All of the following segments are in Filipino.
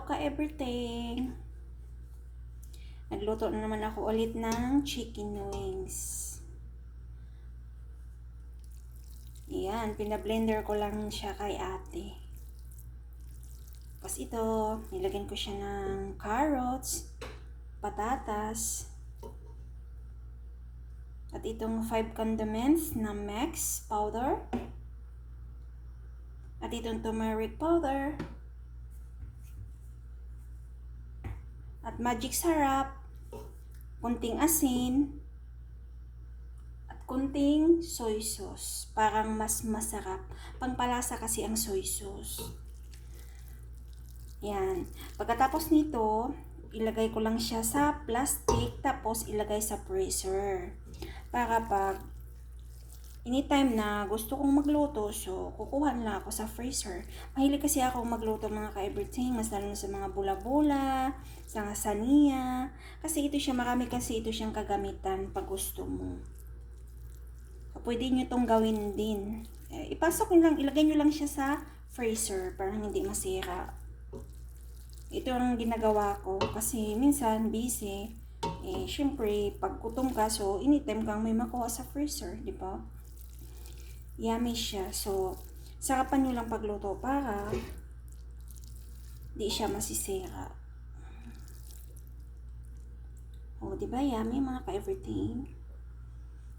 ka-everything! Nagluto na naman ako ulit ng chicken wings. Ayan, pinablender ko lang siya kay ate. Tapos ito, nilagyan ko siya ng carrots, patatas, at itong 5 condiments na mix powder, at itong turmeric powder, at magic sarap, kunting asin, at kunting soy sauce. Parang mas masarap. Pangpalasa kasi ang soy sauce. Yan. Pagkatapos nito, ilagay ko lang siya sa plastic, tapos ilagay sa freezer. Para pag anytime na gusto kong magluto, so kukuha lang ako sa freezer. Mahilig kasi ako magluto mga ka-everything, mas lalo sa mga bula-bula, sa saniya. Kasi ito siya, marami kasi ito siyang kagamitan pag gusto mo. So, pwede nyo itong gawin din. Ipasok nyo lang, ilagay nyo lang siya sa freezer para hindi masira. Ito ang ginagawa ko kasi minsan busy. Syempre, pag gutom ka, so anytime kang may makuha sa freezer, di ba? Yummy siya. So, sarapan nyo lang pagluto para di siya masisira. O, di ba? Yummy mga ka-everything.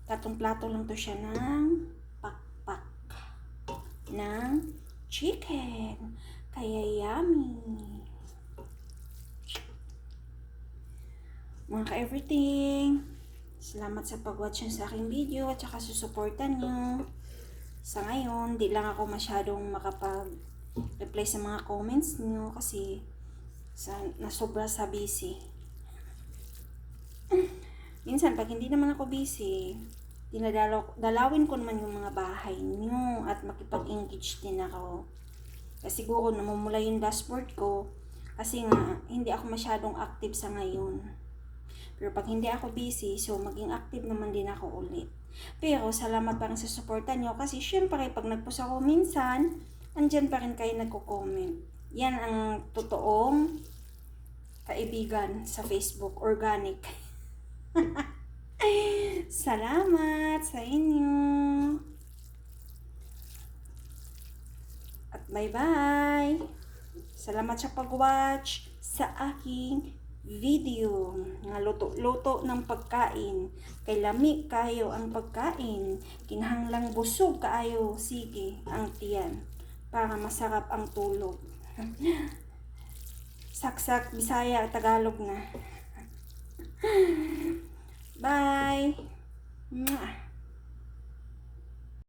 Tatong plato lang to siya ng pakpak ng chicken. Kaya yummy. Mga ka-everything, salamat sa pag-watch sa aking video at saka susuportan nyo. Sa ngayon, di lang ako masyadong makapag-reply sa mga comments nyo kasi nasobra sa busy. Minsan, pag hindi naman ako busy, dalawin ko naman yung mga bahay nyo at makipag-engage din ako. Kasi siguro namumula yung dashboard ko kasi nga, hindi ako masyadong active sa ngayon. Pero pag hindi ako busy, so maging active naman din ako ulit. Pero salamat pa rin sa suporta nyo kasi syempre pag nagpost ako minsan, andyan pa rin kayo nagko-comment. Yan ang totoong kaibigan sa Facebook, organic. Salamat sa inyo. At bye-bye. Salamat sa pag-watch sa aking video nga luto-luto ng pagkain. Kay lami kayo ang pagkain, kinahanglang busog kaayo sige ang tiyan para masarap ang tulog. Saksak Bisaya Tagalog na. Bye. Mwah.